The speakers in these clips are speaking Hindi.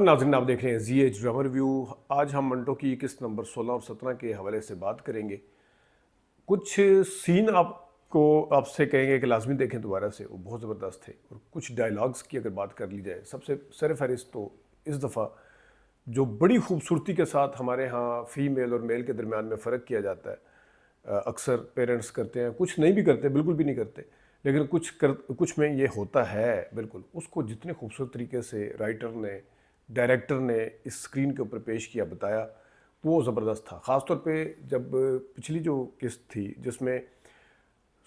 नाज़रीन, आप देख रहे हैं जी ड्रामा रिव्यू। आज हम मंटो की किस्त नंबर 16 और 17 के हवाले से बात करेंगे। कुछ सीन आपको आपसे कहेंगे कि लाजमी देखें दोबारा से, वो बहुत ज़बरदस्त थे। और कुछ डायलॉग्स की अगर बात कर ली जाए, सबसे सर फहरिस्त तो इस दफ़ा जो बड़ी खूबसूरती के साथ हमारे यहाँ फ़ीमेल और मेल के दरमियान में फ़र्क किया जाता है। अक्सर पेरेंट्स करते हैं, कुछ नहीं भी करते, बिल्कुल भी नहीं करते, लेकिन कुछ में ये होता है बिल्कुल। उसको जितने खूबसूरत तरीके से राइटर ने, डायरेक्टर ने इस स्क्रीन के ऊपर पेश किया, बताया, वो ज़बरदस्त था। ख़ास तौर पे जब पिछली जो किस्त थी जिसमें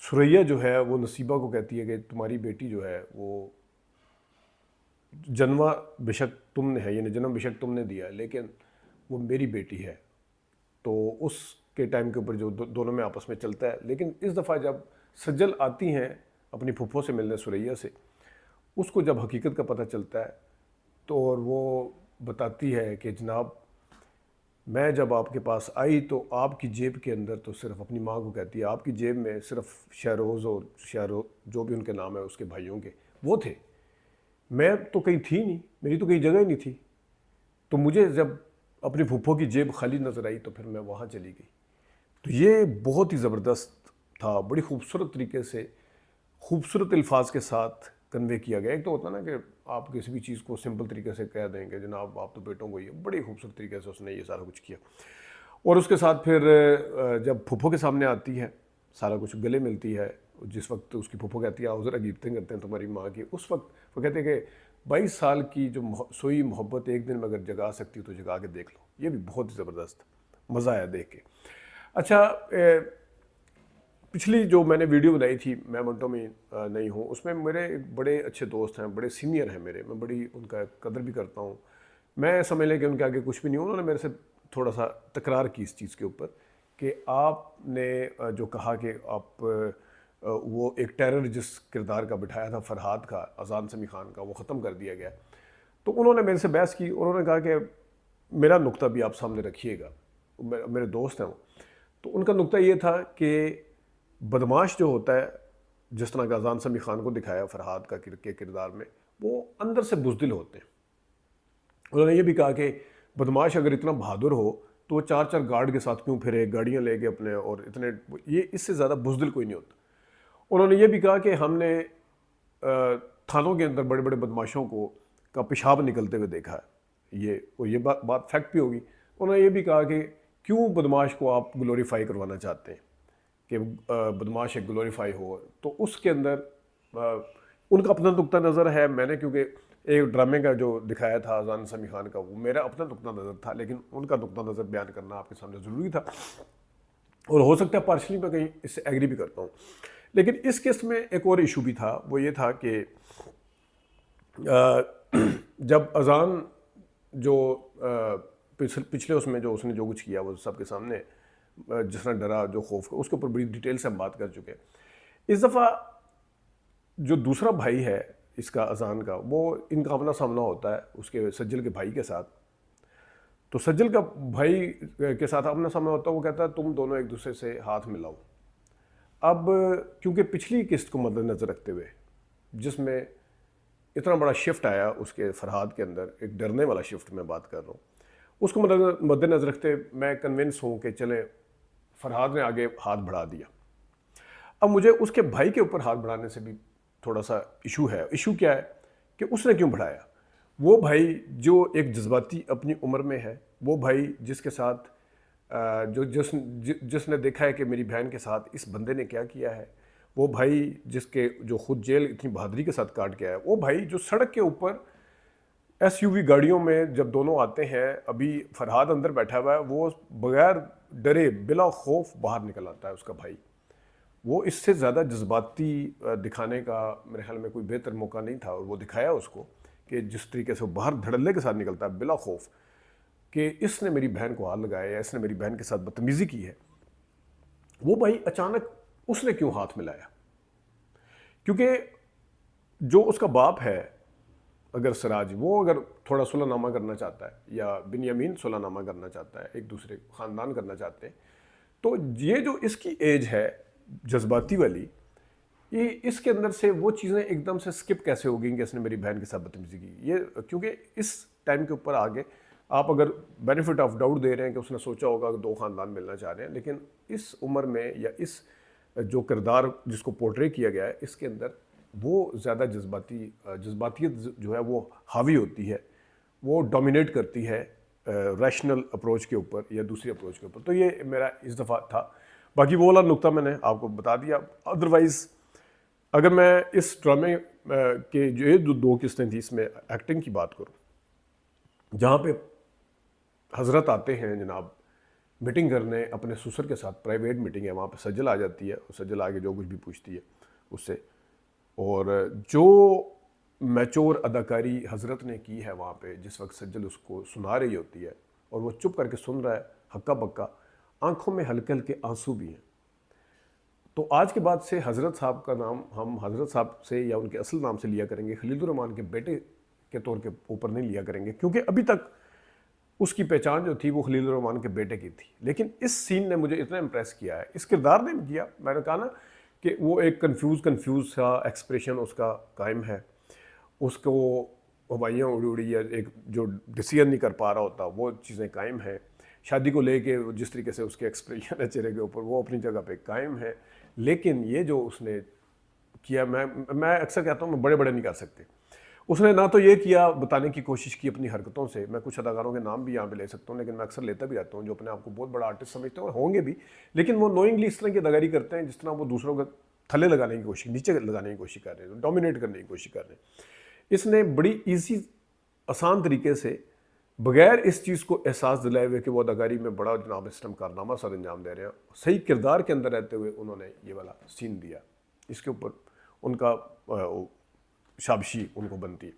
सुरैया जो है वो नसीबा को कहती है कि तुम्हारी बेटी जो है वो जन्मा बेशक तुमने है, यानी जन्म बेशक तुमने दिया है, लेकिन वो मेरी बेटी है। तो उसके टाइम के ऊपर जो दोनों में आपस में चलता है। लेकिन इस दफ़ा जब सज्जल आती हैं अपनी फुफ्फो से मिलने, सुरैया से, उसको जब हकीकत का पता चलता है तो और वो बताती है कि जनाब, मैं जब आपके पास आई तो आपकी जेब के अंदर, तो सिर्फ अपनी माँ को कहती है, आपकी जेब में सिर्फ शहरोज़ और शहरो जो भी उनके नाम है उसके भाइयों के वो थे। मैं तो कहीं थी नहीं, मेरी तो कहीं जगह ही नहीं थी। तो मुझे जब अपनी फूफो की जेब खाली नज़र आई तो फिर मैं वहाँ चली गई। तो ये बहुत ही ज़बरदस्त था, बड़ी खूबसूरत तरीके से, खूबसूरत अल्फाज के साथ कन्वे किया गया। एक तो होता है ना कि आप किसी भी चीज़ को सिंपल तरीके से कह देंगे, जनाब आप तो बेटों को ही है, बड़ी खूबसूरत तरीके से उसने ये सारा कुछ किया। और उसके साथ फिर जब फूफो के सामने आती है, सारा कुछ गले मिलती है। जिस वक्त उसकी फूफो कहती है आओ ज़रा गिफ्टिंग करते हैं तुम्हारी माँ की, उस वक्त वो कहते हैं कि 22 साल की जो सोई मोहब्बत एक दिन में अगर जगा सकती हो तो जगा के देख लो। ये भी बहुत ही ज़बरदस्त, मज़ा आया देख के। अच्छा, पिछली जो मैंने वीडियो बनाई थी, मैं मंटो में नहीं हूँ, उसमें मेरे एक बड़े अच्छे दोस्त हैं, बड़े सीनियर हैं मेरे, मैं बड़ी उनका कदर भी करता हूँ। मैं समझ लें कि उनके आगे कुछ भी नहीं हूँ। उन्होंने मेरे से थोड़ा सा तकरार की इस चीज़ के ऊपर कि आपने जो कहा कि आप वो एक टेरर जिस किरदार का बिठाया था फरहाद का, अजान समी खान का, वो ख़त्म कर दिया गया। तो उन्होंने मेरे से बहस की। उन्होंने कहा कि मेरा नुक्ता भी आप सामने रखिएगा, मेरे दोस्त हैं वो। तो उनका नुक्ता ये था कि बदमाश जो होता है, जिस तरह का अजान समी खान को दिखाया फरहाद का के किरदार में, वो अंदर से बुज़दिल होते हैं। उन्होंने ये भी कहा कि बदमाश अगर इतना बहादुर हो तो वो चार चार गार्ड के साथ क्यों फिरे, गाड़ियाँ लेके अपने, और इतने, ये इससे ज़्यादा बुज़दिल कोई नहीं होता। उन्होंने ये भी कहा कि हमने थानों के अंदर बड़े बड़े बदमाशों को का पेशाब निकलते हुए देखा है। ये बात फैक्ट भी होगी। उन्होंने ये भी कहा कि क्यों बदमाश को आप ग्लोरीफाई करवाना चाहते हैं कि बदमाश एक ग्लोरीफाई हो। तो उसके अंदर उनका अपना नुक्ता नज़र है। मैंने क्योंकि एक ड्रामे का जो दिखाया था अजान समी खान का, वो मेरा अपना नुक्ता नज़र था, लेकिन उनका नुक्ता नज़र बयान करना आपके सामने ज़रूरी था। और हो सकता है पार्शली मैं कहीं इससे एग्री भी करता हूँ। लेकिन इस केस में एक और इशू भी था, वो ये था कि जब अजान जो पिछले उसमें जो उसने जो कुछ किया वो सबके सामने, जिस तरह डरा, जो खौफ का, उसके ऊपर बड़ी डिटेल से हम बात कर चुके हैं। इस दफ़ा जो दूसरा भाई है इसका, अजान का, वो इनका आमना सामना होता है उसके सज्जल के भाई के साथ। तो सज्जल का भाई के साथ आमना सामना होता है। वो कहता है तुम दोनों एक दूसरे से हाथ मिलाओ। अब क्योंकि पिछली किस्त को मद्देनज़र रखते हुए, जिसमें इतना बड़ा शिफ्ट आया उसके फरहाद के अंदर, एक डरने वाला शिफ्ट मैं बात कर रहा हूँ, उसको मद्देनज़र रखते मैं कन्विंस हूँ कि चले, फरहाद ने आगे हाथ बढ़ा दिया। अब मुझे उसके भाई के ऊपर हाथ बढ़ाने से भी थोड़ा सा इशू है। इशू क्या है कि उसने क्यों बढ़ाया? वो भाई जो एक जज्बाती अपनी उम्र में है, वो भाई जिसके साथ जिसने देखा है कि मेरी बहन के साथ इस बंदे ने क्या किया है, वो भाई जिसके जो खुद जेल इतनी बहादुरी के साथ काट के आया, वो भाई जो सड़क के ऊपर एसयूवी गाड़ियों में जब दोनों आते हैं, अभी फरहाद अंदर बैठा हुआ है, वो बगैर डरे बिला खौफ बाहर निकल आता है उसका भाई। वो इससे ज़्यादा जज्बाती दिखाने का मेरे ख्याल में कोई बेहतर मौका नहीं था। और वो दिखाया उसको कि जिस तरीके से वो बाहर धड़ल्ले के साथ निकलता है बिला खौफ कि इसने मेरी बहन को हाथ लगाया या इसने मेरी बहन के साथ बदतमीज़ी की है। वो भाई अचानक उसने क्यों हाथ मिलाया? क्योंकि जो उसका बाप है, अगर सिराज, वो अगर थोड़ा सुलहनामा करना चाहता है या बिन्यामीन सुलहनामा करना चाहता है, एक दूसरे ख़ानदान करना चाहते हैं, तो ये जो इसकी एज है जज्बाती वाली, ये इसके अंदर से वो चीज़ें एकदम से स्किप कैसे हो गई कि इसने मेरी बहन के साथ बदतमीजी की? ये क्योंकि इस टाइम के ऊपर आगे आप अगर बेनिफिट ऑफ डाउट दे रहे हैं कि उसने सोचा होगा कि 2 ख़ानदान मिलना चाह रहे हैं, लेकिन इस उम्र में या इस जो किरदार जिसको पोर्ट्रे किया गया है इसके अंदर वो ज़्यादा जज्बातियत जो है वो हावी होती है, वो डोमिनेट करती है रैशनल अप्रोच के ऊपर या दूसरी अप्रोच के ऊपर। तो ये मेरा इस दफ़ा था। बाकी वो वाला नुक्ता मैंने आपको बता दिया। अदरवाइज़ अगर मैं इस ड्रामे के जो ये जो 2 किस्तें थी इसमें एक्टिंग की बात करूँ, जहाँ पे हज़रत आते हैं जनाब मीटिंग करने अपने ससुर के साथ, प्राइवेट मीटिंग है, वहाँ पे सज्जल आ जाती है और सज्जल आके जो कुछ भी पूछती है उससे, और जो मैच्योर अदाकारी हज़रत ने की है वहाँ पे जिस वक्त सज्जल उसको सुना रही होती है और वो चुप करके सुन रहा है हक्का बक्का, आंखों में हल्के हल्के आंसू भी हैं। तो आज के बाद से हज़रत साहब का नाम हम हज़रत साहब से या उनके असल नाम से लिया करेंगे, खलीलुर रहमान के बेटे के तौर के ऊपर नहीं लिया करेंगे, क्योंकि अभी तक उसकी पहचान जो थी वो खलीलुर रहमान के बेटे की थी। लेकिन इस सीन ने मुझे इतना इम्प्रेस किया है, इस किरदार ने भी किया। मैंने कहा ना कि वो एक कंफ्यूज सा एक्सप्रेशन उसका कायम है, उसको हवाइयाँ उड़ी उड़ी या एक जो डिसीजन नहीं कर पा रहा होता वो चीज़ें कायम हैं। शादी को लेके जिस तरीके से उसके एक्सप्रेशन है चेहरे के ऊपर वो अपनी जगह पे कायम है। लेकिन ये जो उसने किया, मैं अक्सर कहता हूँ मैं बड़े बड़े नहीं कर सकते। उसने ना तो ये किया, बताने की कोशिश की अपनी हरकतों से। मैं कुछ अदाकारों के नाम भी यहाँ पे ले सकता हूँ, लेकिन मैं अक्सर लेता भी रहता हूँ जो अपने आप को बहुत बड़ा आर्टिस्ट समझते हैं और होंगे भी, लेकिन वो नोइंगली इस तरह की अदाकारी करते हैं जिस तरह वो दूसरों का थल्ले लगाने की कोशिश, नीचे लगाने की कोशिश कर रहे हैं, डोमिनेट करने की कोशिश कर रहे हैं। इसने बड़ी ईजी आसान तरीके से बगैर इस चीज़ को एहसास दिलाए हुए कि वो अदाकारी में बड़ा जनाब इस टाइम कारनामा सर अंजाम दे रहे हैं, सही किरदार के अंदर रहते हुए उन्होंने ये वाला सीन दिया। इसके ऊपर उनका शाबाशी उनको बनती है।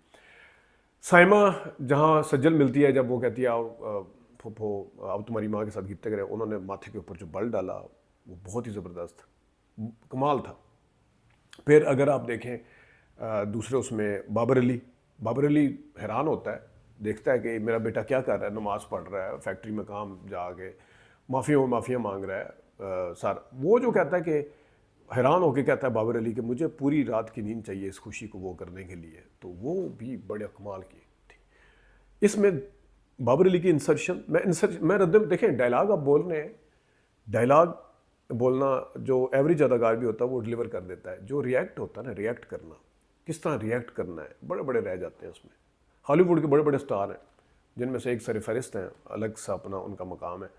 साइमा जहाँ सज्जल मिलती है, जब वो कहती है आओ फूफो अब तुम्हारी माँ के साथ गिरते गए, उन्होंने माथे के ऊपर जो बल डाला वो बहुत ही ज़बरदस्त कमाल था। फिर अगर आप देखें दूसरे उसमें बाबर अली हैरान होता है, देखता है कि मेरा बेटा क्या कर रहा है, नमाज़ पढ़ रहा है, फैक्ट्री में काम जाके माफ़िया मांग रहा है सर। वो जो कहता है कि हैरान होकर कहता है बाबर अली कि मुझे पूरी रात की नींद चाहिए इस खुशी को वो करने के लिए, तो वो भी बड़े कमाल की थी। इसमें बाबर अली की इंसर्शन मैं रद्द देखें, डायलॉग आप बोल रहे हैं, डायलॉग बोलना जो एवरेज अदाकार भी होता है वो डिलीवर कर देता है। जो रिएक्ट होता है ना, रिएक्ट करना, किस तरह रिएक्ट करना है, बड़े बड़े रह जाते हैं उसमें। हॉलीवुड के बड़े बड़े स्टार हैं जिनमें से एक सरफहरिस्त हैं, अलग सा अपना उनका मकाम है,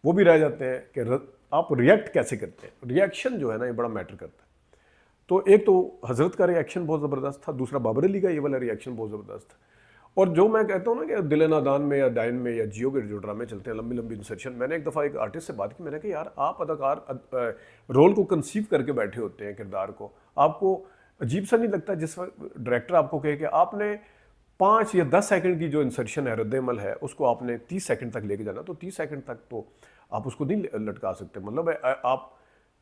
वो भी रह जाते हैं कि आप रिएक्ट कैसे करते हैं। रिएक्शन जो है ना ये बड़ा मैटर करता है। तो एक तो हज़रत का रिएक्शन बहुत ज़बरदस्त था, दूसरा बाबर अली का ये वाला रिएक्शन बहुत ज़बरदस्त था। और जो मैं कहता हूँ ना कि दिल नादान में या डायन में या जियो के जो ड्रामे चलते हैं लंबी लंबी इंसर्शन, मैंने एक दफ़ा एक आर्टिस्ट से बात की, मैंने कहा यार आप अदाकार रोल को कंसीव करके बैठे होते हैं, किरदार को, आपको अजीब सा नहीं लगता जिस वक्त डायरेक्टर आपको कहे कि आपने 5 या 10 सेकंड की जो इंसर्शन है, रद्द-ए-अमल है, उसको आपने 30 सेकंड तक लेके जाना, तो 30 सेकंड तक तो आप उसको नहीं लटका सकते। मतलब आप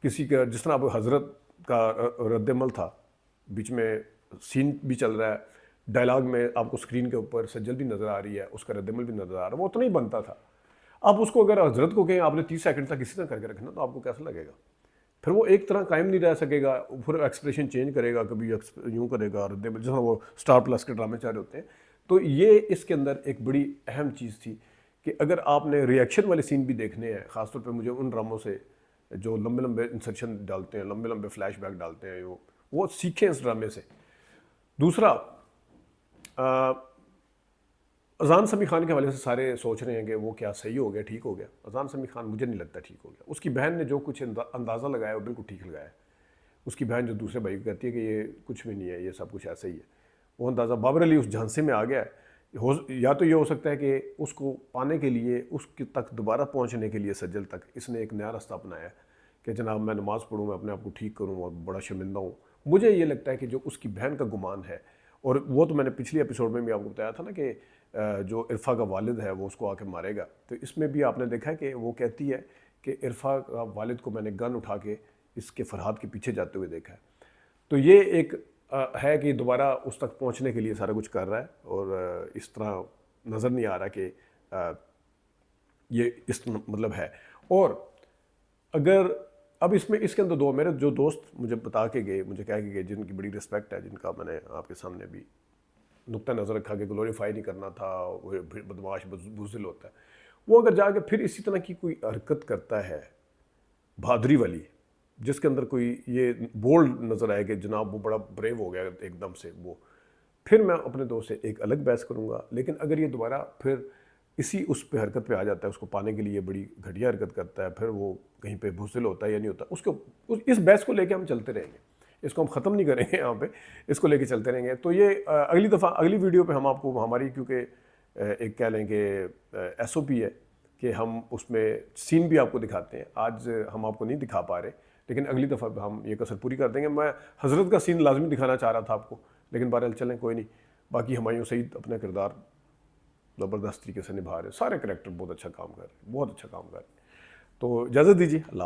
किसी का, जिस तरह आप हज़रत का रद्द-ए-अमल था, बीच में सीन भी चल रहा है, डायलॉग में आपको स्क्रीन के ऊपर सज्जल भी नज़र आ रही है, उसका रद्द-ए-अमल भी नज़र आ रहा है, वो उतना ही बनता था। आप उसको अगर हज़रत को कहें आपने 30 सेकंड तक इसी तरह करके रखना, तो आपको कैसा लगेगा? फिर वो एक तरह कायम नहीं रह सकेगा, फिर एक्सप्रेशन चेंज करेगा, कभी यूँ करेगा, रद्द-ए-अमल, जैसा वो स्टार प्लस के ड्रामे चाह रहे होते हैं। तो ये इसके अंदर एक बड़ी अहम चीज़ थी कि अगर आपने रिएक्शन वाले सीन भी देखने हैं, ख़ासतौर पे मुझे उन ड्रामों से जो लंबे लंबे इंसर्शन डालते हैं, लंबे लंबे फ्लैशबैक डालते हैं, वो सीखें इस ड्रामे से। दूसरा, अजान समी खान के हवाले से सारे सोच रहे हैं कि वो क्या सही हो गया, ठीक हो गया। अजान समी खान मुझे नहीं लगता ठीक हो गया। उसकी बहन ने जो कुछ अंदाज़ा लगाया वो बिल्कुल ठीक लगाया। उसकी बहन जो दूसरे भाई को कहती है कि ये कुछ भी नहीं है, ये सब कुछ ऐसा ही है, वो अंदाज़ा बाबर अली उस झांसे में आ गया है। या तो ये हो सकता है कि उसको पाने के लिए, उसके तक दोबारा पहुंचने के लिए सज्जल तक इसने एक नया रास्ता अपनाया कि जनाब मैं नमाज़ पढ़ूँ, मैं अपने आप को ठीक करूँ और बड़ा शर्मिंदा हूँ। मुझे ये लगता है कि जो उसकी बहन का गुमान है, और वो तो मैंने पिछले एपिसोड में भी आपको बताया था ना कि जो इरफा का वालिद है वो उसको आके मारेगा, तो इसमें भी आपने देखा है कि वो कहती है कि इरफा का वालिद को मैंने गन उठा के इसके फरहाद के पीछे जाते हुए देखा है। तो ये एक है कि दोबारा उस तक पहुंचने के लिए सारा कुछ कर रहा है, और इस तरह नज़र नहीं आ रहा कि ये इस मतलब है। और अगर अब इसमें इसके अंदर दो मेरे जो दोस्त मुझे बता के गए, मुझे कह के गए, जिनकी बड़ी रिस्पेक्ट है, जिनका मैंने आपके सामने भी नुक्ता नज़र रखा कि ग्लोरीफाई नहीं करना था, वो बदमाश बुज़दिल होता है, वो अगर जाके फिर इसी तरह की कोई हरकत करता है बहादुरी वाली, जिसके अंदर कोई ये बोल्ड नज़र आए कि जनाब वो बड़ा ब्रेव हो गया एकदम से, वो फिर मैं अपने दोस्त से एक अलग बहस करूँगा। लेकिन अगर ये दोबारा फिर इसी उस पे हरकत पे आ जाता है, उसको पाने के लिए बड़ी घटिया हरकत करता है, फिर वो कहीं पे बुज़दिल होता है या नहीं होता, इस बहस को लेके हम चलते रहेंगे, इसको हम ख़त्म नहीं करेंगे यहाँ पे, इसको लेके चलते रहेंगे। तो ये अगली दफ़ा अगली वीडियो पे हम आपको हमारी, क्योंकि एक कह लें कि SOP है कि हम उसमें सीन भी आपको दिखाते हैं। आज हम आपको नहीं दिखा पा रहे, लेकिन अगली दफ़ा हम ये कसर पूरी कर देंगे। मैं हज़रत का सीन लाजमी दिखाना चाह रहा था आपको, लेकिन बहरहाल चलें कोई नहीं। बाकी हुमायूं सईद अपना किरदार ज़बरदस्त तरीके से निभा रहे, सारे करैक्टर बहुत अच्छा काम कर रहे हैं, बहुत अच्छा काम कर रहे हैं। तो इजाज़त दीजिए, अल्लाह हाफ़िज़।